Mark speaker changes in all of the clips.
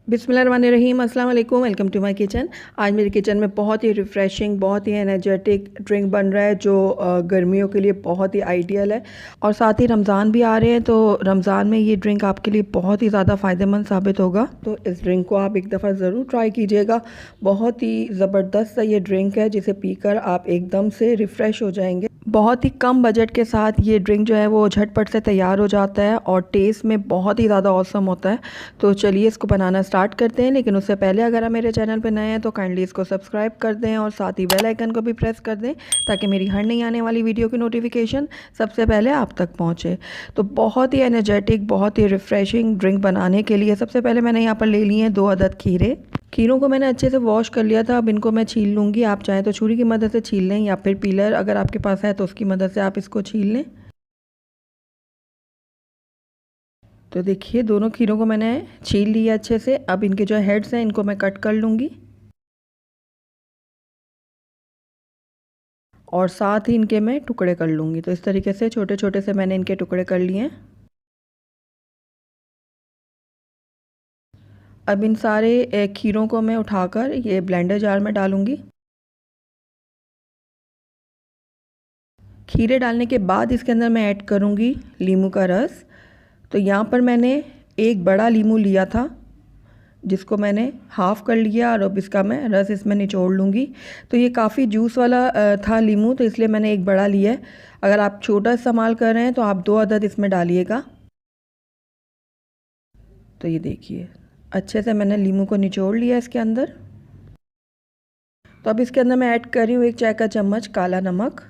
Speaker 1: बिस्मिल्लाहिर्रहमानिर्रहीम, अस्सलाम वालेकुम। Welcome to my kitchen. आज मेरे किचन में बहुत ही रिफ़्रेशिंग, बहुत ही एनर्जेटिक ड्रिंक बन रहा है जो गर्मियों के लिए बहुत ही आइडियल है। और साथ ही रमज़ान भी आ रहे हैं, तो रमज़ान में ये ड्रिंक आपके लिए बहुत ही ज़्यादा फ़ायदेमंद साबित होगा। तो इस ड्रिंक को आप एक दफ़ा ज़रूर ट्राई कीजिएगा। बहुत ही ज़बरदस्त ये ड्रिंक है जिसे पीकर आप एकदम से रिफ़्रेश हो जाएंगे। बहुत ही कम बजट के साथ ये ड्रिंक जो है वो झटपट से तैयार हो जाता है और टेस्ट में बहुत ही ज़्यादा ऑसम होता है। तो चलिए इसको बनाना स्टार्ट करते हैं, लेकिन उससे पहले अगर आप मेरे चैनल पर नए हैं तो काइंडली इसको सब्सक्राइब कर दें और साथ ही बेल आइकन को भी प्रेस कर दें ताकि मेरी हर नई आने वाली वीडियो की नोटिफिकेशन सबसे पहले आप तक पहुँचे। तो बहुत ही एनर्जेटिक, बहुत ही रिफ़्रेशिंग ड्रिंक बनाने के लिए सबसे पहले मैंने यहाँ पर ले लिए हैं 2 अदद खीरे। खीरों को मैंने अच्छे से वॉश कर लिया था। अब इनको मैं छील लूँगी। आप चाहें तो छुरी की मदद से छील लें या फिर पीलर अगर आपके पास है तो उसकी मदद से आप इसको छील लें। तो देखिए दोनों खीरों को मैंने छील लिया अच्छे से। अब इनके जो हेड्स हैं इनको मैं कट कर लूँगी और साथ ही इनके मैं टुकड़े कर लूँगी। तो इस तरीके से छोटे छोटे से मैंने इनके टुकड़े कर लिए हैं। अब इन सारे खीरों को मैं उठाकर ये ब्लेंडर जार में डालूँगी। खीरे डालने के बाद इसके अंदर मैं ऐड करूँगी नींबू का रस। तो यहाँ पर मैंने एक बड़ा नींबू लिया था जिसको मैंने हाफ़ कर लिया और अब इसका मैं रस इसमें निचोड़ लूँगी। तो ये काफ़ी जूस वाला था नींबू, तो इसलिए मैंने एक बड़ा लिया है। अगर आप छोटा इस्तेमाल कर रहे हैं तो आप 2 अदद इसमें डालिएगा। तो ये देखिए अच्छे से मैंने नींबू को निचोड़ लिया इसके अंदर। तो अब इसके अंदर मैं ऐड कर रही हूँ 1 चाय का चम्मच काला नमक।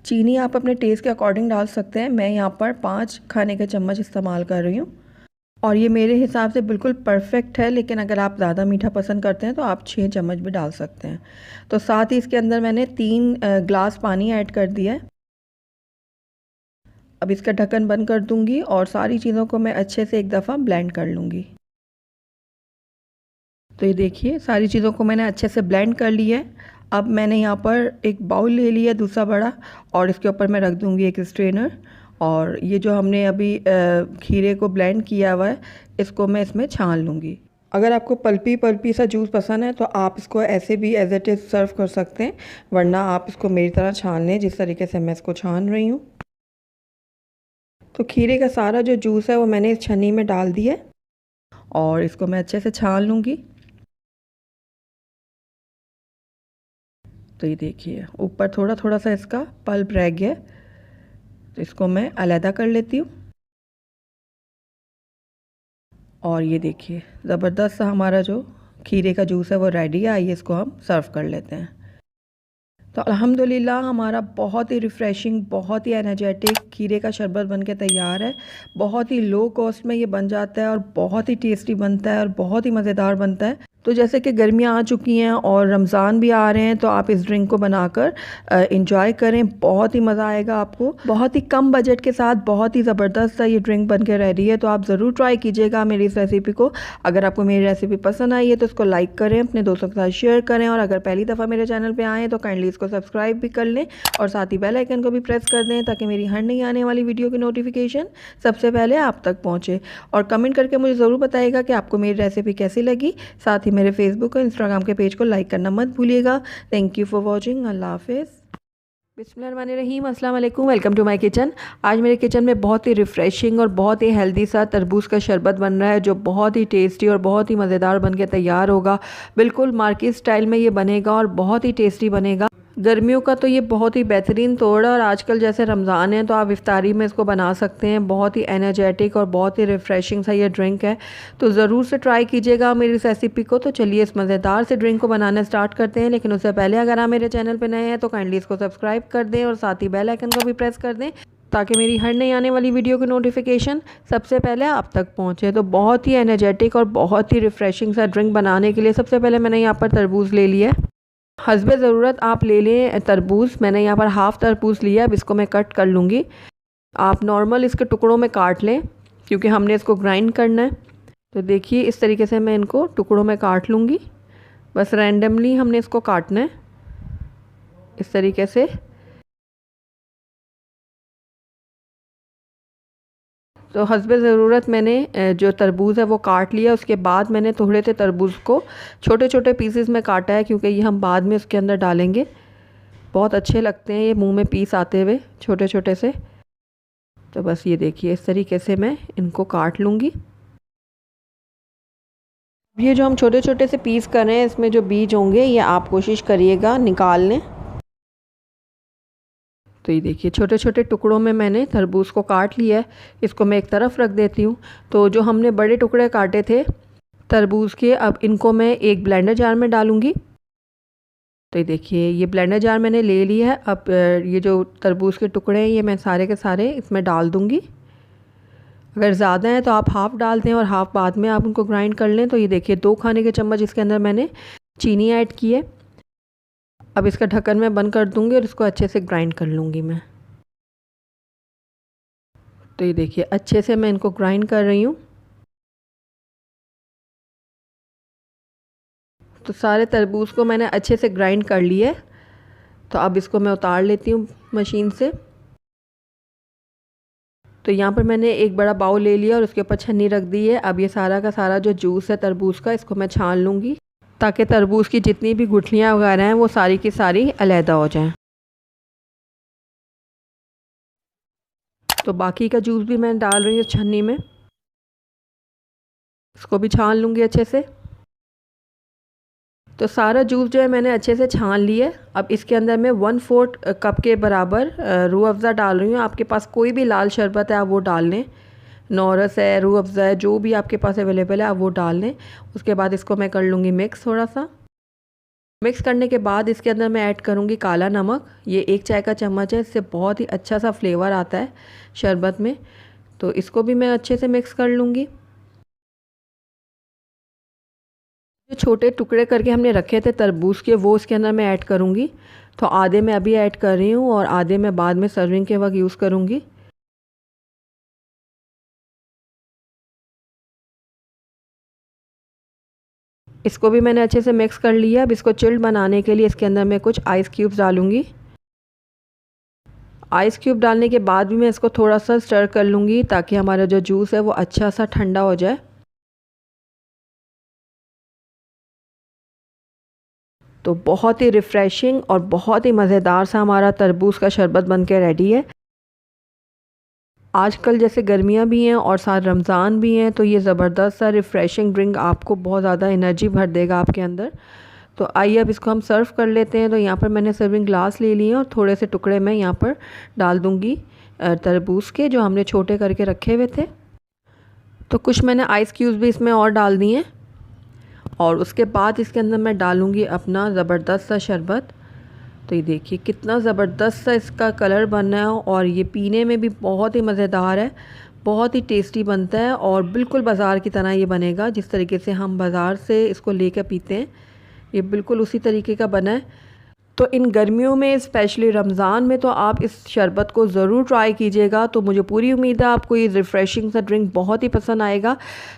Speaker 1: चीनी आप अपने टेस्ट के अकॉर्डिंग डाल सकते हैं। मैं यहाँ पर 5 खाने के चम्मच इस्तेमाल कर रही हूँ और ये मेरे हिसाब से बिल्कुल परफेक्ट है, लेकिन अगर आप ज़्यादा मीठा पसंद करते हैं तो आप 6 चम्मच भी डाल सकते हैं। तो साथ ही इसके अंदर मैंने 3 ग्लास पानी ऐड कर दिया है। अब इसका ढक्कन बंद कर दूंगी और सारी चीज़ों को मैं अच्छे से एक दफ़ा ब्लेंड कर लूँगी। तो ये देखिए सारी चीज़ों को मैंने अच्छे से ब्लेंड कर लिया है। अब मैंने यहाँ पर एक बाउल ले लिया दूसरा बड़ा और इसके ऊपर मैं रख दूँगी एक स्ट्रेनर और ये जो हमने अभी खीरे को ब्लेंड किया हुआ है इसको मैं इसमें छान लूँगी। अगर आपको पल्पी पल्पी सा जूस पसंद है तो आप इसको ऐसे भी एज इट इज़ सर्व कर सकते हैं, वरना आप इसको मेरी तरह छान लें जिस तरीके से मैं इसको छान रही हूँ। तो खीरे का सारा जो जूस है वो मैंने इस छन्नी में डाल दिया है और इसको मैं अच्छे से छान लूँगी। तो ये देखिए ऊपर थोड़ा थोड़ा सा इसका पल्प रह गया, तो इसको मैं अलहदा कर लेती हूँ। और ये देखिए ज़बरदस्त सा हमारा जो खीरे का जूस है वो रेडी है। आइए इसको हम सर्व कर लेते हैं। तो अल्हम्दुलिल्लाह हमारा बहुत ही रिफ़्रेशिंग, बहुत ही एनर्जेटिक खीरे का शरबत बन के तैयार है। बहुत ही लो कॉस्ट में ये बन जाता है और बहुत ही टेस्टी बनता है और बहुत ही मज़ेदार बनता है। तो जैसे कि गर्मियाँ आ चुकी हैं और रमज़ान भी आ रहे हैं, तो आप इस ड्रिंक को बनाकर इंजॉय करें। बहुत ही मज़ा आएगा आपको। बहुत ही कम बजट के साथ बहुत ही ज़बरदस्त सा ये ड्रिंक बन के रेडी है। तो आप ज़रूर ट्राई कीजिएगा मेरी इस रेसिपी को। अगर आपको मेरी रेसिपी पसंद आई है तो इसको लाइक करें, अपने दोस्तों के साथ शेयर करें और अगर पहली दफ़ा मेरे चैनल पर आएँ तो काइंडली इसको सब्सक्राइब भी कर लें और साथ ही बेल आइकन को भी प्रेस कर दें ताकि मेरी हर नई आने वाली वीडियो की नोटिफिकेशन सबसे पहले आप तक पहुँचे। और कमेंट करके मुझे ज़रूर बताइएगा कि आपको मेरी रेसिपी कैसी लगी। साथ ही मेरे फेसबुक और इंस्टाग्राम के पेज को लाइक करना मत भूलिएगा। Thank you for watching. अल्लाह हाफिज़। बिस्मिल्लाहिर्रहमानिर्रहीम, अस्सलाम वालेकुम। Welcome to my kitchen. आज मेरे किचन में बहुत ही रिफ़्रेशिंग और बहुत ही हेल्दी सा तरबूज का शरबत बन रहा है जो बहुत ही टेस्टी और बहुत ही मज़ेदार बन के तैयार होगा। बिल्कुल मार्केट स्टाइल में ये बनेगा और बहुत ही टेस्टी बनेगा। गर्मियों का तो ये बहुत ही बेहतरीन तोड़ है और आजकल जैसे रमज़ान है तो आप इफ्तारी में इसको बना सकते हैं। बहुत ही एनर्जेटिक और बहुत ही रिफ़्रेशिंग सा ये ड्रिंक है, तो ज़रूर से ट्राई कीजिएगा मेरी इस रेसिपी को। तो चलिए इस मज़ेदार से ड्रिंक को बनाना स्टार्ट करते हैं, लेकिन उससे पहले अगर आप मेरे चैनल पर नए हैं तो काइंडली इसको सब्सक्राइब कर दें और साथ ही बेल आइकन को भी प्रेस कर दें ताकि मेरी हर नई आने वाली वीडियो की नोटिफिकेशन सबसे पहले आप तक पहुँचे। तो बहुत ही एनर्जेटिक और बहुत ही रिफ़्रेशिंग सा ड्रिंक बनाने के लिए सबसे पहले मैंने यहाँ पर तरबूज़ ले लिया है। हस्बे ज़रूरत आप ले लें तरबूज़। मैंने यहाँ पर हाफ़ तरबूज़ लिया। अब इसको मैं कट कर लूँगी। आप नॉर्मल इसके टुकड़ों में काट लें क्योंकि हमने इसको ग्राइंड करना है। तो देखिए इस तरीके से मैं इनको टुकड़ों में काट लूँगी। बस रैंडमली हमने इसको काटना है इस तरीके से। तो हस्बे ज़रूरत मैंने जो तरबूज़ है वो काट लिया। उसके बाद मैंने थोड़े से तरबूज़ को छोटे छोटे पीसेस में काटा है, क्योंकि ये हम बाद में उसके अंदर डालेंगे। बहुत अच्छे लगते हैं ये मुंह में पीस आते हुए छोटे छोटे से। तो बस ये देखिए इस तरीके से मैं इनको काट लूँगी। ये जो हम छोटे छोटे से पीस कर रहे हैं, इसमें जो बीज होंगे ये आप कोशिश करिएगा निकाल लें। तो ये देखिए छोटे छोटे टुकड़ों में मैंने तरबूज को काट लिया है। इसको मैं एक तरफ रख देती हूँ। तो जो हमने बड़े टुकड़े काटे थे तरबूज के, अब इनको मैं एक ब्लेंडर जार में डालूँगी। तो ये देखिए ये ब्लेंडर जार मैंने ले लिया है। अब ये जो तरबूज के टुकड़े हैं ये मैं सारे के सारे इसमें डाल दूँगी। अगर ज़्यादा है तो आप हाफ़ डाल दें और हाफ़ बाद में आप उनको ग्राइंड कर लें। तो ये देखिए 2 खाने के चम्मच इसके अंदर मैंने चीनी ऐड की है। अब इसका ढक्कन मैं बंद कर दूँगी और इसको अच्छे से ग्राइंड कर लूँगी मैं। तो ये देखिए अच्छे से मैं इनको ग्राइंड कर रही हूँ। तो सारे तरबूज को मैंने अच्छे से ग्राइंड कर लिया है। तो अब इसको मैं उतार लेती हूँ मशीन से। तो यहाँ पर मैंने एक बड़ा बाउल ले लिया और उसके ऊपर छन्नी रख दी है। अब ये सारा का सारा जो जूस है तरबूज का, इसको मैं छान लूँगी, ताकि तरबूज की जितनी भी गुठलियाँ वगैरह हैं वो सारी की सारी अलहदा हो जाएं। तो बाकी का जूस भी मैं डाल रही हूँ छन्नी में, इसको भी छान लूँगी अच्छे से। तो सारा जूस जो है मैंने अच्छे से छान लिया है। अब इसके अंदर मैं 1/4 कप के बराबर रूह अफ़ज़ा डाल रही हूँ। आपके पास कोई भी लाल शरबत है आप वो डाल लें, नौरस है, रूह अफ़ज़ा है, जो भी आपके पास अवेलेबल है आप वो डाल लें। उसके बाद इसको मैं कर लूँगी मिक्स। थोड़ा सा मिक्स करने के बाद इसके अंदर मैं ऐड करूँगी काला नमक। ये 1 चाय का चम्मच है, इससे बहुत ही अच्छा सा फ्लेवर आता है शरबत में। तो इसको भी मैं अच्छे से मिक्स कर लूँगी। जो छोटे टुकड़े करके हमने रखे थे तरबूज के, वो इसके अंदर मैं ऐड करूँगी। तो आधे मैं अभी ऐड कर रही हूँ और आधे मैं बाद में सर्विंग के वक्त यूज़ करूँगी। इसको भी मैंने अच्छे से मिक्स कर लिया। अब इसको चिल्ड बनाने के लिए इसके अंदर मैं कुछ आइस क्यूब्स डालूँगी। आइस क्यूब डालने के बाद भी मैं इसको थोड़ा सा स्टर कर लूँगी, ताकि हमारा जो जूस है वो अच्छा सा ठंडा हो जाए। तो बहुत ही रिफ़्रेशिंग और बहुत ही मज़ेदार सा हमारा तरबूज का शरबत बन के रेडी है। आजकल जैसे गर्मियाँ भी हैं और साथ रमज़ान भी हैं, तो ये ज़बरदस्त सा रिफ़्रेशिंग ड्रिंक आपको बहुत ज़्यादा एनर्जी भर देगा आपके अंदर। तो आइए अब इसको हम सर्व कर लेते हैं। तो यहाँ पर मैंने सर्विंग ग्लास ले लिए और थोड़े से टुकड़े मैं यहाँ पर डाल दूँगी तरबूज के, जो हमने छोटे करके रखे हुए थे। तो कुछ मैंने आइस क्यूब्स भी इसमें और डाल दिए हैं और उसके बाद इसके अंदर मैं डालूँगी अपना ज़बरदस्त सा शरबत। तो ये देखिए कितना ज़बरदस्त सा इसका कलर बना है और ये पीने में भी बहुत ही मज़ेदार है, बहुत ही टेस्टी बनता है और बिल्कुल बाज़ार की तरह ये बनेगा। जिस तरीके से हम बाज़ार से इसको लेकर पीते हैं, ये बिल्कुल उसी तरीके का बना है। तो इन गर्मियों में स्पेशली रमज़ान में तो आप इस शरबत को ज़रूर ट्राई कीजिएगा। तो मुझे पूरी उम्मीद है आपको ये रिफ़्रेशिंग सा ड्रिंक बहुत ही पसंद आएगा।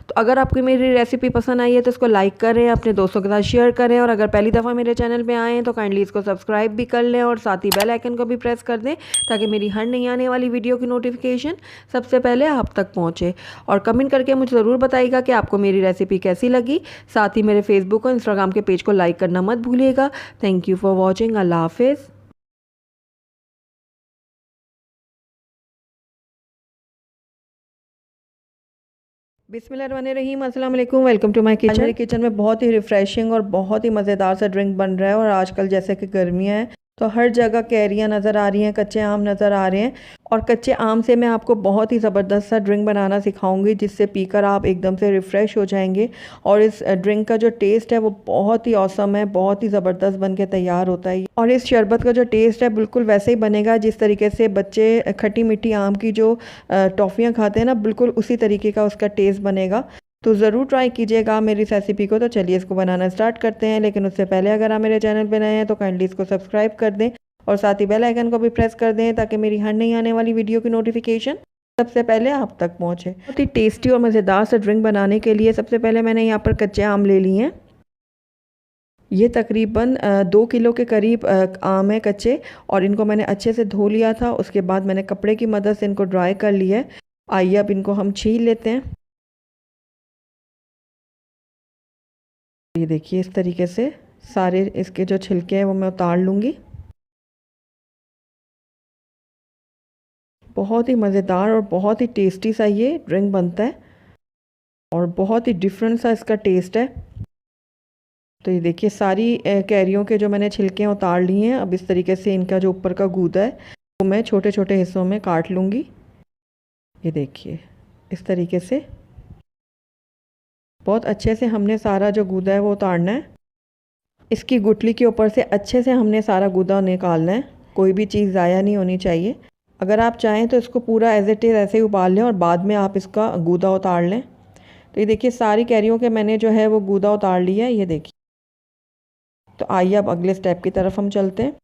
Speaker 1: तो अगर आपको मेरी रेसिपी पसंद आई है तो इसको लाइक करें, अपने दोस्तों के साथ शेयर करें और अगर पहली दफ़ा मेरे चैनल पे आएँ तो काइंडली इसको सब्सक्राइब भी कर लें और साथ ही बेल आइकन को भी प्रेस कर दें, ताकि मेरी हर नई आने वाली वीडियो की नोटिफिकेशन सबसे पहले आप तक पहुँचे। और कमेंट करके मुझे ज़रूर बताइएगा कि आपको मेरी रेसिपी कैसी लगी। साथ ही मेरे फेसबुक और इंस्टाग्राम के पेज को लाइक करना मत भूलिएगा। Thank you for watching. अल्लाह हाफिज़। बिस्मिल्लाहिर्रहमानिर्रहीम, अस्सलाम वालेकुम, वेलकम टू माय किचन। मेरे किचन में बहुत ही रिफ़्रेशिंग और बहुत ही मज़ेदार सा ड्रिंक बन रहा है। और आजकल जैसे कि गर्मियाँ हैं तो हर जगह कैरियाँ नज़र आ रही हैं, कच्चे आम नज़र आ रहे हैं और कच्चे आम से मैं आपको बहुत ही ज़बरदस्त सा ड्रिंक बनाना सिखाऊंगी, जिससे पीकर आप एकदम से रिफ़्रेश हो जाएंगे। और इस ड्रिंक का जो टेस्ट है वो बहुत ही औसम है, बहुत ही ज़बरदस्त बन के तैयार होता है। और इस शरबत का जो टेस्ट है बिल्कुल वैसे ही बनेगा जिस तरीके से बच्चे खट्टी मीठी आम की जो टॉफ़ियाँ खाते हैं ना, बिल्कुल उसी तरीके का उसका टेस्ट बनेगा। तो ज़रूर ट्राई कीजिएगा मेरी इस रेसिपी को। तो चलिए इसको बनाना स्टार्ट करते हैं, लेकिन उससे पहले अगर आप मेरे चैनल पर नए हैं तो काइंडली इसको सब्सक्राइब कर दें और साथ ही बेल आइकन को भी प्रेस कर दें, ताकि मेरी हर नई आने वाली वीडियो की नोटिफिकेशन सबसे पहले आप तक पहुंचे। बहुत ही टेस्टी और मज़ेदार सा ड्रिंक बनाने के लिए सबसे पहले मैंने यहाँ पर कच्चे आम ले लिए हैं। ये तकरीबन 2 किलो के करीब आम है कच्चे और इनको मैंने अच्छे से धो लिया था। उसके बाद मैंने कपड़े की मदद से इनको ड्राई कर लिया है। आइए अब इनको हम छील लेते हैं। ये देखिए इस तरीके से सारे इसके जो छिलके हैं वो मैं उतार लूँगी। बहुत ही मज़ेदार और बहुत ही टेस्टी सा ये ड्रिंक बनता है और बहुत ही डिफरेंट सा इसका टेस्ट है। तो ये देखिए सारी कैरियों के जो मैंने छिलके उतार लिए हैं। अब इस तरीके से इनका जो ऊपर का गूदा है वो मैं छोटे छोटे हिस्सों में काट लूँगी। ये देखिए इस तरीके से बहुत अच्छे से हमने सारा जो गूदा है वो उतारना है। इसकी गुठली के ऊपर से अच्छे से हमने सारा गूदा निकालना है, कोई भी चीज़ ज़ाया नहीं होनी चाहिए। अगर आप चाहें तो इसको पूरा एज इट इज़ ऐसे ही उबाल लें और बाद में आप इसका गूदा उतार लें। तो ये देखिए सारी कैरियों के मैंने जो है वो गूदा उतार लिया है। ये देखिए, तो आइए अब अगले स्टेप की तरफ हम चलते हैं।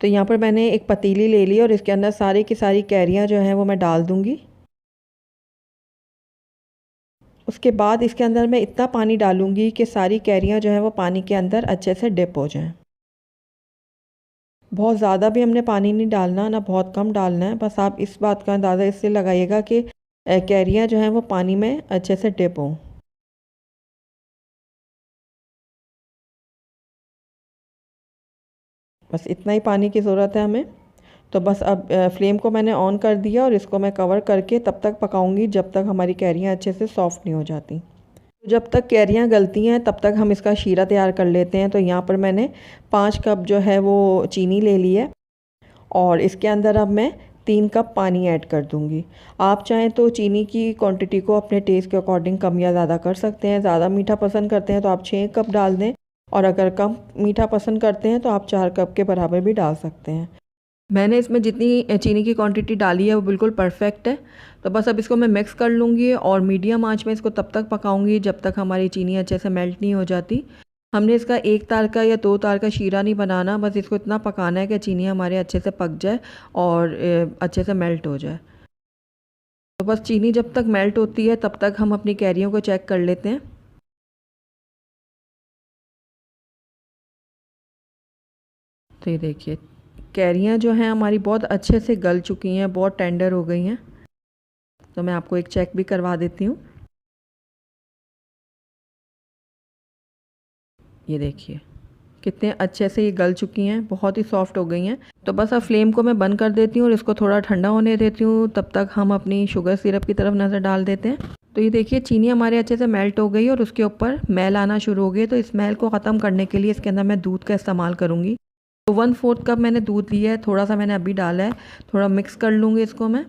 Speaker 1: तो यहाँ पर मैंने एक पतीली ले ली और इसके अंदर सारी की सारी कैरियाँ जो हैं वो मैं डाल दूँगी। उसके बाद इसके अंदर मैं इतना पानी डालूँगी कि सारी कैरियाँ जो हैं वो पानी के अंदर अच्छे से डिप हो जाएँ। बहुत ज़्यादा भी हमने पानी नहीं डालना, ना बहुत कम डालना है। बस आप इस बात का अंदाज़ा इससे लगाइएगा कि कैरियाँ जो हैं वो पानी में अच्छे से डिप हों। बस इतना ही पानी की ज़रूरत है हमें। तो बस अब फ्लेम को मैंने ऑन कर दिया और इसको मैं कवर करके तब तक पकाऊंगी जब तक हमारी कैरियाँ अच्छे से सॉफ़्ट नहीं हो जाती। जब तक कैरियाँ गलती हैं तब तक हम इसका शीरा तैयार कर लेते हैं। तो यहाँ पर मैंने 5 कप जो है वो चीनी ले ली है और इसके अंदर अब मैं 3 कप पानी ऐड कर दूँगी। आप चाहें तो चीनी की क्वांटिटी को अपने टेस्ट के अकॉर्डिंग कम या ज़्यादा कर सकते हैं। ज़्यादा मीठा पसंद करते हैं तो आप 6 कप डाल दें और अगर कम मीठा पसंद करते हैं तो आप 4 कप के बराबर भी डाल सकते हैं। मैंने इसमें जितनी चीनी की क्वांटिटी डाली है वो बिल्कुल परफेक्ट है। तो बस अब इसको मैं मिक्स कर लूँगी और मीडियम आंच में इसको तब तक पकाऊंगी जब तक हमारी चीनी अच्छे से मेल्ट नहीं हो जाती। हमने इसका 1 तार का या 2 तार का शीरा नहीं बनाना, बस इसको इतना पकाना है कि चीनी हमारे अच्छे से पक जाए और अच्छे से मेल्ट हो जाए। तो बस चीनी जब तक मेल्ट होती है तब तक हम अपनी कैरियों को चेक कर लेते हैं। तो ये देखिए कैरियाँ जो हैं हमारी बहुत अच्छे से गल चुकी हैं, बहुत टेंडर हो गई हैं। तो मैं आपको एक चेक भी करवा देती हूँ। ये देखिए कितने अच्छे से ये गल चुकी हैं, बहुत ही सॉफ्ट हो गई हैं। तो बस अब फ्लेम को मैं बंद कर देती हूँ और इसको थोड़ा ठंडा होने देती हूँ। तब तक हम अपनी शुगर सिरप की तरफ नज़र डाल देते हैं। तो ये देखिए चीनी हमारे अच्छे से मेल्ट हो गई और उसके ऊपर मैल आना शुरू हो गई। तो इस मैल को ख़त्म करने के लिए इसके अंदर मैं दूध का इस्तेमाल करूँगी। तो 1/4 कप मैंने दूध लिया है, थोड़ा सा मैंने अभी डाला है। थोड़ा मिक्स कर लूँगी इसको मैं।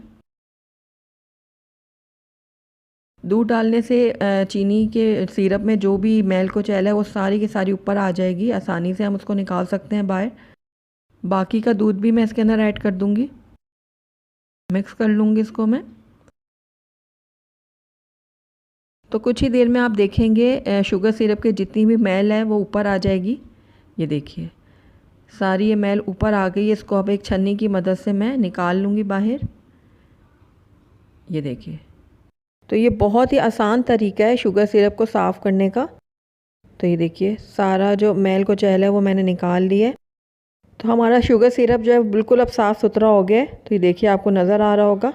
Speaker 1: दूध डालने से चीनी के सिरप में जो भी मैल कुचैल है वो सारी की सारी ऊपर आ जाएगी। आसानी से हम उसको निकाल सकते हैं बाहर। बाकी का दूध भी मैं इसके अंदर ऐड कर दूंगी। मिक्स कर लूँगी इसको मैं। तो कुछ ही देर में आप देखेंगे शुगर सिरप के जितनी भी मैल है वो ऊपर आ जाएगी। ये देखिए सारी ये मैल ऊपर आ गई है। इसको अब एक छन्नी की मदद से मैं निकाल लूँगी बाहर। ये देखिए, तो ये बहुत ही आसान तरीका है शुगर सिरप को साफ़ करने का। तो ये देखिए सारा जो मैल कुचैल है वो मैंने निकाल लिया है। तो हमारा शुगर सिरप जो है बिल्कुल अब साफ़ सुथरा हो गया है। तो ये देखिए आपको नज़र आ रहा होगा।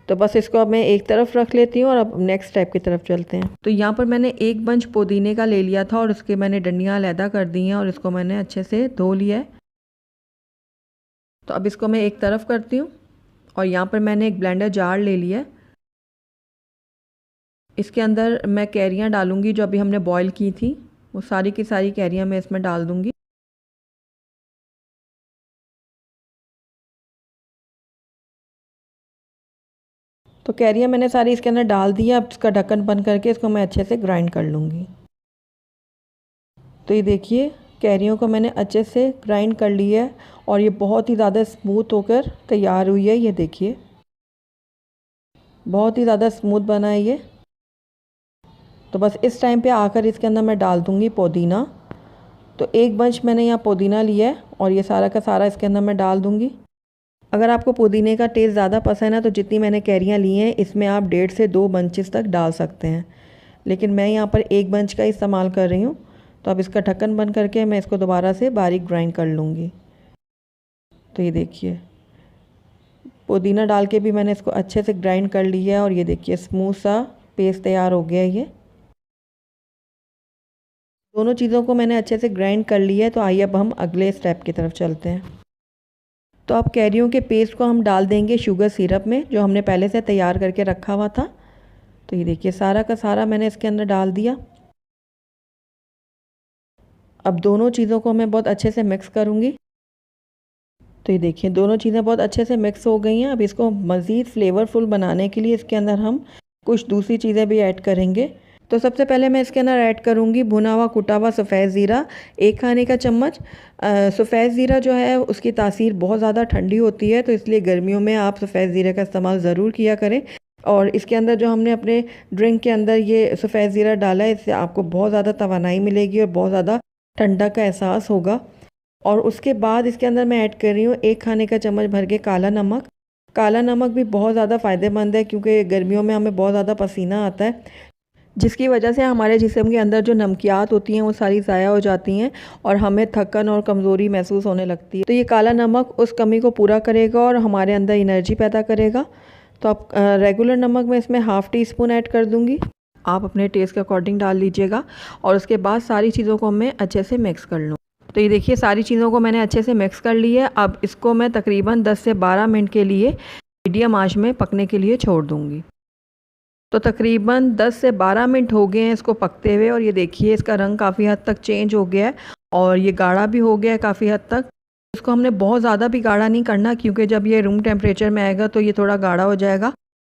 Speaker 1: तो बस इसको अब मैं एक तरफ रख लेती हूँ और अब नेक्स्ट स्टेप की तरफ चलते हैं। तो यहाँ पर मैंने एक बंच पुदीने का ले लिया था और उसके मैंने डंडियाँ अलहदा कर दी हैं और इसको मैंने अच्छे से धो लिया है। तो अब इसको मैं एक तरफ करती हूँ और यहाँ पर मैंने एक ब्लेंडर जार ले लिया है। इसके अंदर मैं कैरियाँ डालूँगी जो अभी हमने बॉईल की थी। वो सारी की सारी कैरियाँ मैं इसमें डाल दूँगी। तो कैरियाँ मैंने सारी इसके अंदर डाल दी है। अब इसका ढक्कन बंद करके इसको मैं अच्छे से ग्राइंड कर लूँगी। तो ये देखिए कैरियों को मैंने अच्छे से ग्राइंड कर लिया है और ये बहुत ही ज़्यादा स्मूथ होकर तैयार हुई है। ये देखिए बहुत ही ज़्यादा स्मूथ बना है ये। तो बस इस टाइम पे आकर इसके अंदर मैं डाल दूँगी पुदीना। तो एक बंच मैंने यहाँ पुदीना लिया है और ये सारा का सारा इसके अंदर मैं डाल दूँगी। अगर आपको पुदीने का टेस्ट ज़्यादा पसंद है तो जितनी मैंने कैरियाँ ली हैं इसमें आप 1.5 से 2 बंचेस तक डाल सकते हैं, लेकिन मैं यहाँ पर एक बंच का इस्तेमाल कर रही हूँ। तो अब इसका ढक्कन बंद करके मैं इसको दोबारा से बारीक ग्राइंड कर लूँगी। तो ये देखिए पुदीना डाल के भी मैंने इसको अच्छे से ग्राइंड कर लिया है और ये देखिए स्मूथ सा पेस्ट तैयार हो गया है। ये दोनों चीज़ों को मैंने अच्छे से ग्राइंड कर लिया है। तो आइए अब हम अगले स्टेप की तरफ चलते हैं। तो अब कैरियों के पेस्ट को हम डाल देंगे शुगर सिरप में, जो हमने पहले से तैयार करके रखा हुआ था। तो ये देखिए सारा का सारा मैंने इसके अंदर डाल दिया। अब दोनों चीज़ों को मैं बहुत अच्छे से मिक्स करूँगी। तो ये देखिए दोनों चीज़ें बहुत अच्छे से मिक्स हो गई हैं। अब इसको मज़ीद फ्लेवरफुल बनाने के लिए इसके अंदर हम कुछ दूसरी चीज़ें भी ऐड करेंगे। तो सबसे पहले मैं इसके अंदर ऐड करूँगी भुना हुआ कुटा हुआ सफ़ेद ज़ीरा 1 खाने का चम्मच। सफ़ेद ज़ीरा जो है उसकी तासीर बहुत ज़्यादा ठंडी होती है, तो इसलिए गर्मियों में आप सफ़ेद ज़ीरे का इस्तेमाल ज़रूर किया करें। और इसके अंदर जो हमने अपने ड्रिंक के अंदर ये सफ़ेद ज़ीरा डाला है, इससे आपको बहुत ज़्यादा तवानाई मिलेगी और बहुत ज़्यादा ठंडक का एहसास होगा। और उसके बाद इसके अंदर मैं ऐड कर रही हूँ 1 खाने का चम्मच भर के काला नमक। काला नमक भी बहुत ज़्यादा फ़ायदेमंद है, क्योंकि गर्मियों में हमें बहुत ज़्यादा पसीना आता है, जिसकी वजह से हमारे जिस्म के अंदर जो नमकियात होती हैं वो सारी ज़ाया हो जाती हैं और हमें थकन और कमज़ोरी महसूस होने लगती है। तो ये काला नमक उस कमी को पूरा करेगा और हमारे अंदर एनर्जी पैदा करेगा। तो अब रेगुलर नमक मैं इसमें ½ टीस्पून ऐड कर दूँगी। आप अपने टेस्ट के अकॉर्डिंग डाल लीजिएगा। और उसके बाद सारी चीज़ों को मैं अच्छे से मिक्स कर लूँ। तो ये देखिए सारी चीज़ों को मैंने अच्छे से मिक्स कर ली है। अब इसको मैं तकरीबन 10 से 12 मिनट के लिए मीडियम आंच में पकने के लिए छोड़ दूँगी। तो तकरीबन 10 से 12 मिनट हो गए हैं इसको पकते हुए, और ये देखिए इसका रंग काफ़ी हद तक चेंज हो गया है और ये गाढ़ा भी हो गया है काफ़ी हद तक। इसको हमने बहुत ज़्यादा भी गाढ़ा नहीं करना, क्योंकि जब ये रूम टेम्परेचर में आएगा तो ये थोड़ा गाढ़ा हो जाएगा।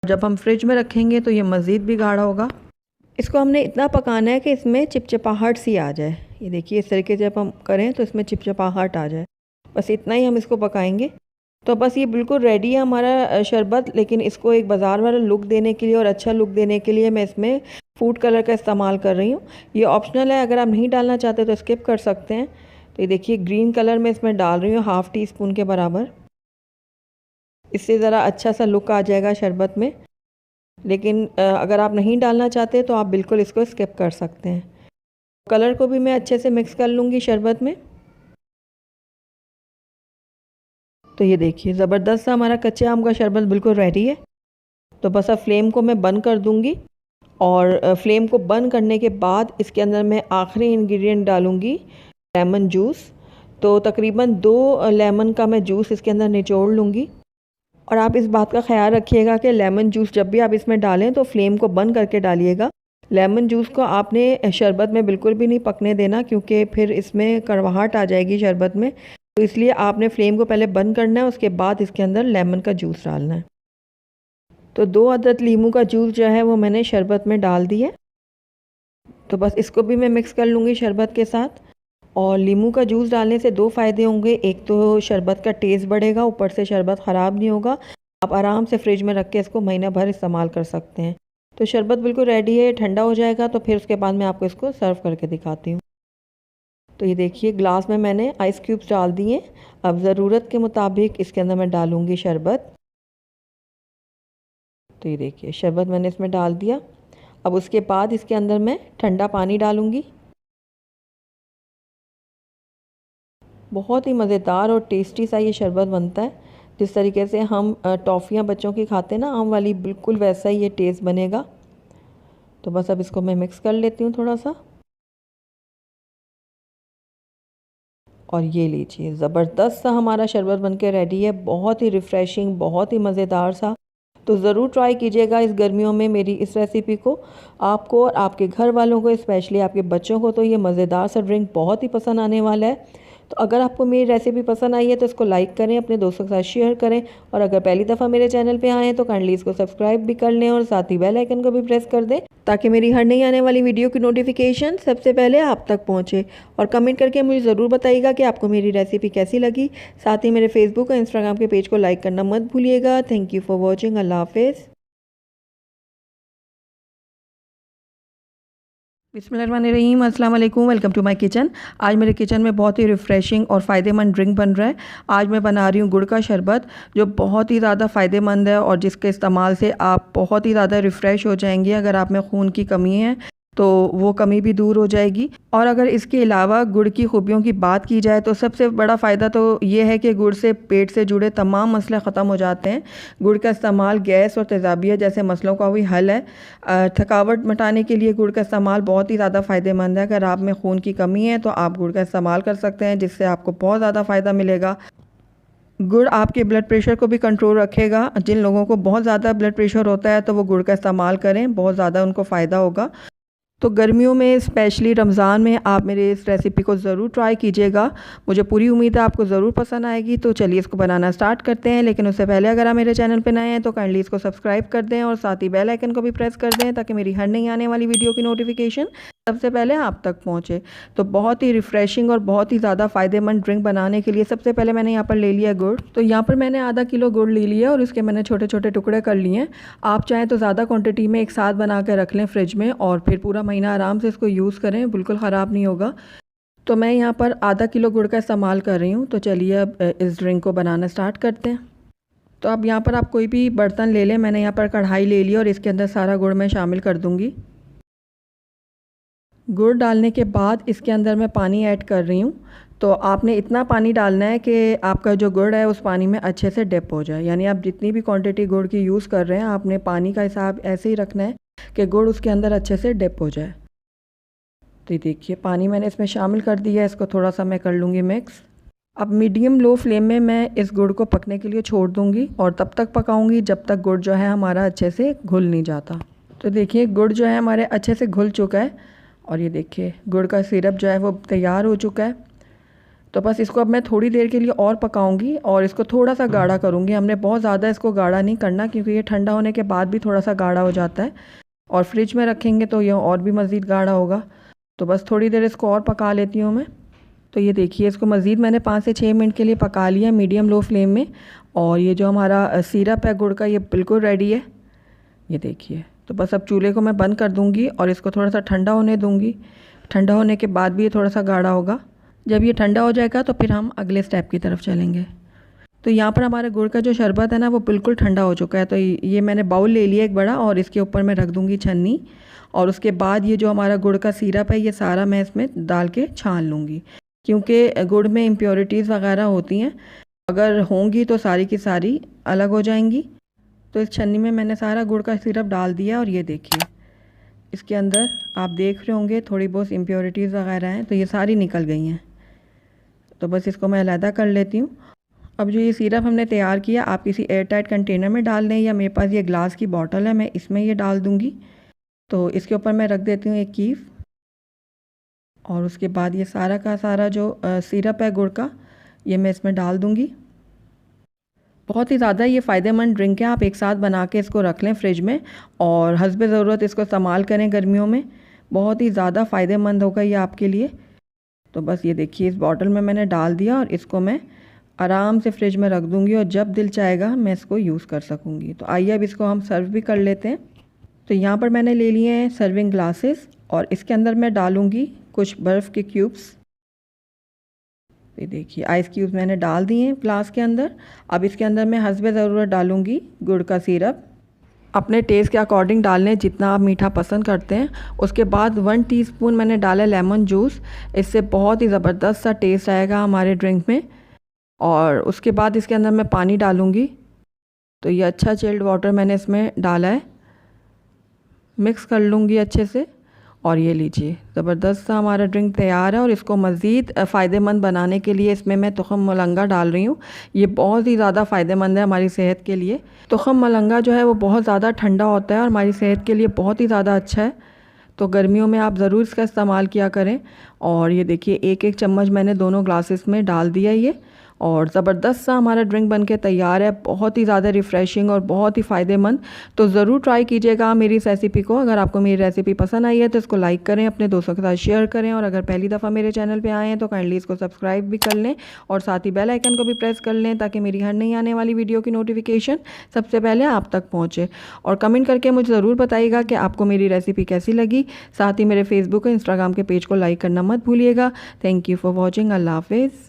Speaker 1: जब हम फ्रिज में रखेंगे तो ये मज़ीद भी गाढ़ा होगा। इसको हमने इतना पकाना है कि इसमें चिपचिपाहट सी आ जाए। ये देखिए इस तरीके से जब हम करें तो इसमें चिपचिपाहट आ जाए, बस इतना ही हम इसको पकाएंगे। तो बस ये बिल्कुल रेडी है हमारा शरबत। लेकिन इसको एक बाज़ार वाला लुक देने के लिए और अच्छा लुक देने के लिए मैं इसमें फूड कलर का इस्तेमाल कर रही हूँ। ये ऑप्शनल है, अगर आप नहीं डालना चाहते तो स्किप कर सकते हैं। तो ये देखिए ग्रीन कलर में इसमें डाल रही हूँ ½ टीस्पून के बराबर। इससे ज़रा अच्छा सा लुक आ जाएगा शरबत में। लेकिन अगर आप नहीं डालना चाहते तो आप बिल्कुल इसको स्किप कर सकते हैं। कलर को भी मैं अच्छे से मिक्स कर लूँगी शरबत में। तो ये देखिए ज़बरदस्त सा हमारा कच्चे आम का शरबत बिल्कुल रेडी है। तो बस अब फ्लेम को मैं बंद कर दूँगी। और फ्लेम को बंद करने के बाद इसके अंदर मैं आखिरी इंग्रेडिएंट डालूँगी लेमन जूस। तो तकरीबन 2 लेमन का मैं जूस इसके अंदर निचोड़ लूँगी। और आप इस बात का ख्याल रखिएगा कि लेमन जूस जब भी आप इसमें डालें तो फ्लेम को बंद करके डालिएगा। लेमन जूस को आपने शरबत में बिल्कुल भी नहीं पकने देना, क्योंकि फिर इसमें कड़वाहट आ जाएगी शरबत में। तो इसलिए आपने फ्लेम को पहले बंद करना है, उसके बाद इसके अंदर लेमन का जूस डालना है। तो 2 अदद लीमू का जूस जो है वो मैंने शरबत में डाल दिया। तो बस इसको भी मैं मिक्स कर लूँगी शरबत के साथ। और लीमू का जूस डालने से 2 फ़ायदे होंगे। एक तो शरबत का टेस्ट बढ़ेगा, ऊपर से शरबत ख़राब नहीं होगा। आप आराम से फ्रिज में रख के इसको महीना भर इस्तेमाल कर सकते हैं। तो शरबत बिल्कुल रेडी है, ठंडा हो जाएगा तो फिर उसके बाद मैं आपको इसको सर्व करके दिखाती हूँ। तो ये देखिए ग्लास में मैंने आइस क्यूब्स डाल दिए। अब ज़रूरत के मुताबिक इसके अंदर मैं डालूँगी शरबत। तो ये देखिए शरबत मैंने इसमें डाल दिया। अब उसके बाद इसके अंदर मैं ठंडा पानी डालूँगी। बहुत ही मज़ेदार और टेस्टी सा ये शरबत बनता है। जिस तरीके से हम टॉफ़ियाँ बच्चों की खाते हैं ना आम वाली, बिल्कुल वैसा ही ये टेस्ट बनेगा। तो बस अब इसको मैं मिक्स कर लेती हूँ थोड़ा सा। और ये लीजिए ज़बरदस्त सा हमारा शरबत बनके रेडी है। बहुत ही रिफ़्रेशिंग, बहुत ही मज़ेदार सा। तो ज़रूर ट्राई कीजिएगा इस गर्मियों में मेरी इस रेसिपी को। आपको और आपके घर वालों को, स्पेशली आपके बच्चों को तो ये मज़ेदार सा ड्रिंक बहुत ही पसंद आने वाला है। तो अगर आपको मेरी रेसिपी पसंद आई है तो इसको लाइक करें, अपने दोस्तों के साथ शेयर करें। और अगर पहली दफ़ा मेरे चैनल पे आए हैं तो काइंडली इसको सब्सक्राइब भी कर लें और साथ ही बेल आइकन को भी प्रेस कर दें, ताकि मेरी हर नई आने वाली वीडियो की नोटिफिकेशन सबसे पहले आप तक पहुँचे। और कमेंट करके मुझे ज़रूर बताइएगा कि आपको मेरी रेसिपी कैसी लगी। साथ ही मेरे फेसबुक और इंस्टाग्राम के पेज को लाइक करना मत भूलिएगा। Thank you for watching. अल्लाह हाफिज़। बिस्मिल्लाहिर्रहमानिर्रहीम, अस्सलाम वालेकुम, वेलकम टू माय किचन। आज मेरे किचन में बहुत ही रिफ़्रेशिंग और फ़ायदेमंद ड्रिंक बन रहा है। आज मैं बना रही हूँ गुड़ का शरबत, जो बहुत ही ज़्यादा फ़ायदेमंद है और जिसके इस्तेमाल से आप बहुत ही ज़्यादा रिफ़्रेश हो जाएंगे। अगर आप में खून की कमी है तो वो कमी भी दूर हो जाएगी। और अगर इसके अलावा गुड़ की खूबियों की बात की जाए तो सबसे बड़ा फ़ायदा तो ये है कि गुड़ से पेट से जुड़े तमाम मसले ख़त्म हो जाते हैं। गुड़ का इस्तेमाल गैस और तेज़ाबियत जैसे मसलों का भी हल है। थकावट मिटाने के लिए गुड़ का इस्तेमाल बहुत ही ज़्यादा फ़ायदेमंद है। अगर आप में खून की कमी है तो आप गुड़ का इस्तेमाल कर सकते हैं, जिससे आपको बहुत ज़्यादा फ़ायदा मिलेगा। गुड़ आपके ब्लड प्रेशर को भी कंट्रोल रखेगा। जिन लोगों को बहुत ज़्यादा ब्लड प्रेशर होता है तो वो गुड़ का इस्तेमाल करें, बहुत ज़्यादा उनको फ़ायदा होगा। तो गर्मियों में स्पेशली रमज़ान में आप मेरे इस रेसिपी को ज़रूर ट्राई कीजिएगा। मुझे पूरी उम्मीद है आपको ज़रूर पसंद आएगी। तो चलिए इसको बनाना स्टार्ट करते हैं, लेकिन उससे पहले अगर आप मेरे चैनल पर नए हैं तो काइंडली इसको सब्सक्राइब कर दें और साथ ही बेल आइकन को भी प्रेस कर दें, ताकि मेरी हर नई आने वाली वीडियो की नोटिफिकेशन सबसे पहले आप तक पहुँचे। तो बहुत ही रिफ़्रेशिंग और बहुत ही ज़्यादा फ़ायदेमंद ड्रिंक बनाने के लिए सबसे पहले मैंने यहाँ पर ले लिया गुड़। तो यहाँ पर मैंने आधा किलो गुड़ ले लिया और इसके मैंने छोटे छोटे टुकड़े कर लिए हैं। आप चाहें तो ज़्यादा क्वांटिटी में एक साथ बना कर रख लें फ्रिज में, और फिर पूरा महीना आराम से इसको यूज़ करें, बिल्कुल ख़राब नहीं होगा। तो मैं यहाँ पर आधा किलो गुड़ का इस्तेमाल कर रही हूँ। तो चलिए अब इस ड्रिंक को बनाना स्टार्ट करते हैं। तो अब यहाँ पर आप कोई भी बर्तन ले लें। मैंने यहाँ पर कढ़ाई ले ली और इसके अंदर सारा गुड़ मैं शामिल कर दूँगी। गुड़ डालने के बाद इसके अंदर मैं पानी ऐड कर रही हूँ। तो आपने इतना पानी डालना है कि आपका जो गुड़ है उस पानी में अच्छे से डिप हो जाए। यानी आप जितनी भी क्वांटिटी गुड़ की यूज़ कर रहे हैं, आपने पानी का हिसाब ऐसे ही रखना है कि गुड़ उसके अंदर अच्छे से डिप हो जाए। तो ये देखिए पानी मैंने इसमें शामिल कर दिया है। इसको थोड़ा सा मैं कर लूँगी मिक्स। अब मीडियम लो फ्लेम में मैं इस गुड़ को पकने के लिए छोड़ दूँगी, और तब तक पकाऊँगी जब तक गुड़ जो है हमारा अच्छे से घुल नहीं जाता। तो देखिए गुड़ जो है हमारे अच्छे से घुल चुका है, और ये देखिए गुड़ का सिरप जो है वो तैयार हो चुका है। तो बस इसको अब मैं थोड़ी देर के लिए और पकाऊंगी और इसको थोड़ा सा गाढ़ा करूंगी। हमने बहुत ज़्यादा इसको गाढ़ा नहीं करना, क्योंकि ये ठंडा होने के बाद भी थोड़ा सा गाढ़ा हो जाता है, और फ्रिज में रखेंगे तो ये और भी मज़ीद गाढ़ा होगा। तो बस थोड़ी देर इसको और पका लेती हूँ मैं। तो ये देखिए इसको मज़ीद मैंने 5 से 6 मिनट के लिए पका लिया मीडियम लो फ्लेम में, और ये जो हमारा सिरप है गुड़ का ये बिल्कुल रेडी है। ये देखिए, तो बस अब चूल्हे को मैं बंद कर दूंगी और इसको थोड़ा सा ठंडा होने दूंगी। ठंडा होने के बाद भी ये थोड़ा सा गाढ़ा होगा। जब ये ठंडा हो जाएगा तो फिर हम अगले स्टेप की तरफ चलेंगे। तो यहाँ पर हमारे गुड़ का जो शरबत है ना वो बिल्कुल ठंडा हो चुका है। तो ये मैंने बाउल ले लिया एक बड़ा, और इसके ऊपर मैं रख दूँगी छन्नी, और उसके बाद ये जो हमारा गुड़ का सिरप है ये सारा मैं इसमें डाल के छान लूँगी, क्योंकि गुड़ में इम्प्योरिटीज़ वगैरह होती हैं, अगर होंगी तो सारी की सारी अलग हो जाएंगी। तो इस छन्नी में मैंने सारा गुड़ का सिरप डाल दिया, और ये देखिए इसके अंदर आप देख रहे होंगे थोड़ी बहुत इम्प्योरिटीज़ वगैरह हैं, तो ये सारी निकल गई हैं। तो बस इसको मैं अलहदा कर लेती हूँ। अब जो ये सिरप हमने तैयार किया, आप किसी एयर टाइट कंटेनर में डाल दें, या मेरे पास ये ग्लास की बॉटल है मैं इसमें ये डाल दूँगी। तो इसके ऊपर मैं रख देती हूँ एक कीफ, और उसके बाद ये सारा का सारा जो सिरप है गुड़ का ये मैं इसमें डाल दूँगी। बहुत ही ज़्यादा ये फ़ायदेमंद ड्रिंक है। आप एक साथ बना के इसको रख लें फ्रिज में, और हस्बे ज़रूरत इसको इस्तेमाल करें गर्मियों में। बहुत ही ज़्यादा फ़ायदेमंद होगा ये आपके लिए। तो बस ये देखिए इस बॉटल में मैंने डाल दिया, और इसको मैं आराम से फ्रिज में रख दूँगी, और जब दिल चाहेगा मैं इसको यूज़ कर सकूँगी। तो आइए अब इसको हम सर्व भी कर लेते हैं। तो यहाँ पर मैंने ले लिए हैं सर्विंग ग्लासेस, और इसके अंदर मैं डालूँगी कुछ बर्फ़ के क्यूब्स। ये देखिए आइस क्यूब्स मैंने डाल दिए हैं ग्लास के अंदर। अब इसके अंदर मैं हस्बे ज़रूरत डालूँगी गुड़ का सिरप। अपने टेस्ट के अकॉर्डिंग डाल लें जितना आप मीठा पसंद करते हैं। उसके बाद 1 टीस्पून मैंने डाला लेमन जूस। इससे बहुत ही ज़बरदस्त सा टेस्ट आएगा हमारे ड्रिंक में। और उसके बाद इसके अंदर मैं पानी डालूँगी। तो ये अच्छा चिल्ड वाटर मैंने इसमें डाला है। मिक्स कर लूँगी अच्छे से, और ये लीजिए ज़बरदस्त सा हमारा ड्रिंक तैयार है। और इसको मज़ीद फ़ायदेमंद बनाने के लिए इसमें मैं तुख़्म मलंगा डाल रही हूँ। ये बहुत ही ज़्यादा फ़ायदेमंद है हमारी सेहत के लिए। तुख़्म मलंगा जो है वो बहुत ज़्यादा ठंडा होता है और हमारी सेहत के लिए बहुत ही ज़्यादा अच्छा है। तो गर्मियों में आप ज़रूर इसका इस्तेमाल किया करें। और ये देखिए एक एक चम्मच मैंने दोनों ग्लासेस में डाल दिया ये, और ज़बरदस्त सा हमारा ड्रिंक बनके तैयार है। बहुत ही ज़्यादा रिफ़्रेशिंग और बहुत ही फ़ायदेमंद। तो ज़रूर ट्राई कीजिएगा मेरी इस रेसिपी को। अगर आपको मेरी रेसिपी पसंद आई है तो इसको लाइक करें, अपने दोस्तों के साथ शेयर करें, और अगर पहली दफ़ा मेरे चैनल पे आए हैं तो काइंडली इसको सब्सक्राइब भी कर लें, और साथ ही बेल आइकन को भी प्रेस कर लें, ताकि मेरी हर नई आने वाली वीडियो की नोटिफिकेशन सबसे पहले आप तक पहुँचे। और कमेंट करके मुझे ज़रूर बताइएगा कि आपको मेरी रेसिपी कैसी लगी। साथ ही मेरे फेसबुक और इंस्टाग्राम के पेज को लाइक करना मत भूलिएगा। Thank you for watching. अल्लाह हाफिज़।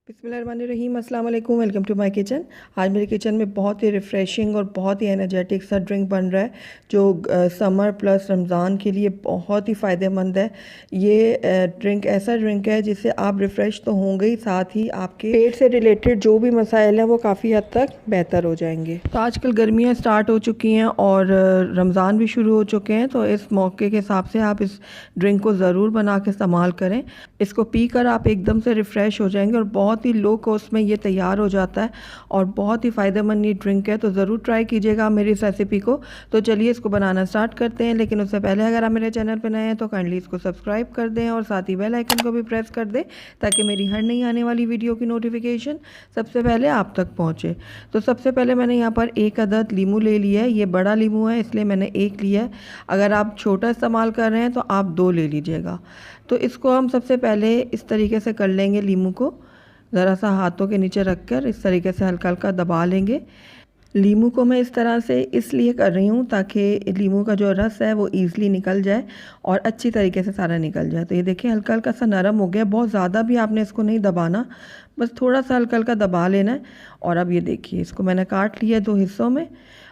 Speaker 1: बिस्मिल्लाहिर्रहमानिर्रहीम, अस्सलाम वालेकुम, वेलकम टू माय किचन। आज मेरे किचन में बहुत ही रिफ़्रेशिंग और बहुत ही एनर्जेटिक सा ड्रिंक बन रहा है जो समर प्लस रमज़ान के लिए बहुत ही फ़ायदेमंद है। ये ड्रिंक ऐसा ड्रिंक है जिससे आप रिफ़्रेश तो होंगे ही, साथ ही आपके पेट से रिलेटेड जो भी मसाइल हैं वो काफ़ी हद तक बेहतर हो जाएंगे। तो आजकल गर्मियाँ स्टार्ट हो चुकी हैं और रमज़ान भी शुरू हो चुके हैं, तो इस मौके के हिसाब से आप इस ड्रिंक को ज़रूर बना के इस्तेमाल करें। इसको पी कर आप एकदम से रिफ़्रेश हो जाएंगे और बहुत ही लो कॉस्ट में ये तैयार हो जाता है और बहुत ही फ़ायदेमंद ये ड्रिंक है। तो ज़रूर ट्राई कीजिएगा मेरी इस रेसिपी को। तो चलिए इसको बनाना स्टार्ट करते हैं, लेकिन उससे पहले अगर आप मेरे चैनल पर नए हैं तो काइंडली इसको सब्सक्राइब कर दें और साथ ही बेल आइकन को भी प्रेस कर दें ताकि मेरी हर नई आने वाली वीडियो की नोटिफिकेशन सबसे पहले आप तक पहुँचे। तो सबसे पहले मैंने यहाँ पर 1 अदद लीमू ले लिया है। ये बड़ा लीमू है इसलिए मैंने 1 लिया है। अगर आप छोटा इस्तेमाल कर रहे हैं तो आप 2 ले लीजिएगा। तो इसको हम सबसे पहले इस तरीके से कर लेंगे। लीमू को ज़रा सा हाथों के नीचे रख कर इस तरीके से हल्का हल्का दबा लेंगे। लीमू को मैं इस तरह से इसलिए कर रही हूँ ताकि लीमू का जो रस है वो ईज़िली निकल जाए और अच्छी तरीके से सारा निकल जाए। तो ये देखिए हल्का हल्का सा नरम हो गया। बहुत ज़्यादा भी आपने इसको नहीं दबाना, बस थोड़ा सा हल्का हल्का दबा लेना है। और अब ये देखिए इसको मैंने काट लिया 2 हिस्सों में।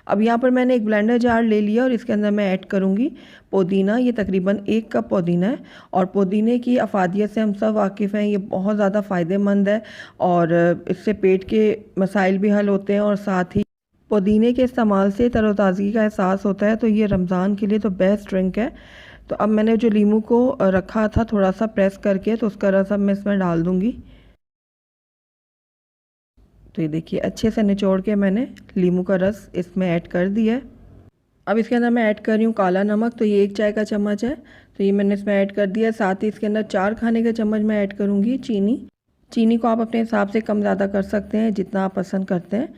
Speaker 1: अब यहाँ पर मैंने एक ब्लेंडर जार ले लिया और इसके अंदर मैं ऐड करूँगी पुदीना। ये तकरीबन 1 कप पुदीना है और पुदीने की अफादियत से हम सब वाकिफ़ हैं। ये बहुत ज़्यादा फ़ायदेमंद है और इससे पेट के मसाइल भी हल होते हैं और साथ ही पुदीने के इस्तेमाल से तरोताज़गी का एहसास होता है। तो ये रमज़ान के लिए तो बेस्ट ड्रिंक है। तो अब मैंने जो लीमू को रखा था थोड़ा सा प्रेस करके, तो उसका रस अब मैं इसमें डाल दूँगी। तो ये देखिए अच्छे से निचोड़ के मैंने लीमू का रस इसमें ऐड कर दिया है। अब इसके अंदर मैं ऐड कर रही हूँ काला नमक। तो ये 1 चाय का चम्मच है, तो ये मैंने इसमें ऐड कर दिया है। साथ ही इसके अंदर 4 खाने के चम्मच मैं ऐड करूँगी चीनी। चीनी को आप अपने हिसाब से कम ज़्यादा कर सकते हैं, जितना आप पसंद करते हैं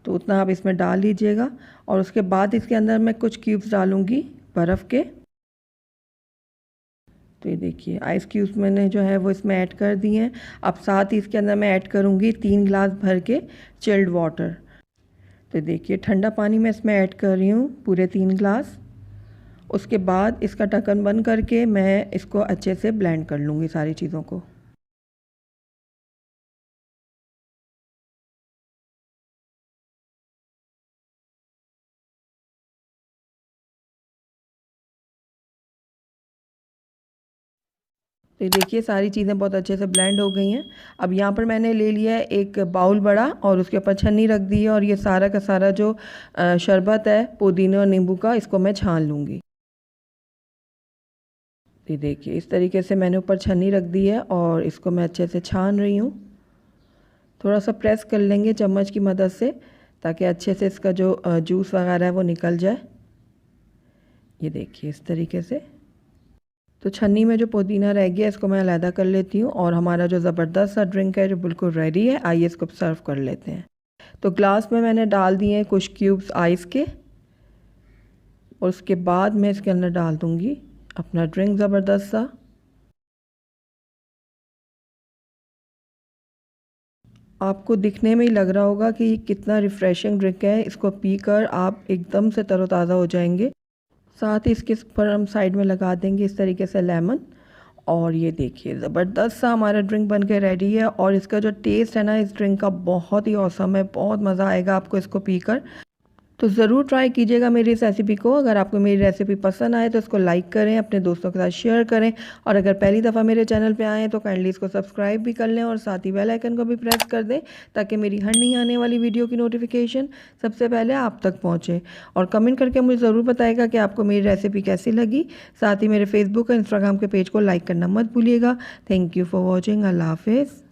Speaker 1: तो उतना आप इसमें डाल लीजिएगा। और उसके बाद इसके अंदर मैं कुछ क्यूब्स डालूँगी बर्फ़ के। तो ये देखिए आइस क्यूब्स मैंने जो है वो इसमें ऐड कर दिए हैं। अब साथ ही इसके अंदर मैं ऐड करूँगी 3 गिलास भर के चिल्ड वाटर। तो देखिए ठंडा पानी मैं इसमें ऐड कर रही हूँ पूरे 3 गिलास। उसके बाद इसका ढक्कन बंद करके मैं इसको अच्छे से ब्लेंड कर लूँगी सारी चीज़ों को। तो ये देखिए सारी चीज़ें बहुत अच्छे से ब्लेंड हो गई हैं। अब यहाँ पर मैंने ले लिया है एक बाउल बड़ा और उसके ऊपर छन्नी रख दी है और ये सारा का सारा जो शरबत है पुदीने और नींबू का, इसको मैं छान लूँगी। ये देखिए इस तरीके से मैंने ऊपर छन्नी रख दी है और इसको मैं अच्छे से छान रही हूँ। थोड़ा सा प्रेस कर लेंगे चम्मच की मदद से ताकि अच्छे से इसका जो जूस वगैरह है वो निकल जाए। ये देखिए इस तरीके से। तो छन्नी में जो पुदीना रह गया इसको मैं अलहदा कर लेती हूँ और हमारा जो ज़बरदस्त सा ड्रिंक है जो बिल्कुल रेडी है, आइए इसको सर्व कर लेते हैं। तो ग्लास में मैंने डाल दिए हैं कुछ क्यूब्स आइस के और उसके बाद मैं इसके अंदर डाल दूँगी अपना ड्रिंक ज़बरदस्त सा। आपको दिखने में ही लग रहा होगा कि ये कितना रिफ़्रेशिंग ड्रिंक है। इसको पीकर आप एकदम से तरोताज़ा हो जाएंगे। साथ ही इसके ऊपर हम साइड में लगा देंगे इस तरीके से लेमन। और ये देखिए ज़बरदस्त सा हमारा ड्रिंक बन के रेडी है और इसका जो टेस्ट है ना इस ड्रिंक का बहुत ही औसम है। बहुत मज़ा आएगा आपको इसको पीकर। तो ज़रूर ट्राई कीजिएगा मेरी इस रेसिपी को। अगर आपको मेरी रेसिपी पसंद आए तो इसको लाइक करें, अपने दोस्तों के साथ शेयर करें और अगर पहली दफ़ा मेरे चैनल पे आएँ तो काइंडली इसको सब्सक्राइब भी कर लें और साथ ही बेल आइकन को भी प्रेस कर दें ताकि मेरी हर नई आने वाली वीडियो की नोटिफिकेशन सबसे पहले आप तक पहुँचे। और कमेंट करके मुझे ज़रूर बताइएगा कि आपको मेरी रेसिपी कैसी लगी। साथ ही मेरे फेसबुक और इंस्टाग्राम के पेज को लाइक करना मत भूलिएगा। Thank you for watching. अल्लाह हाफिज़।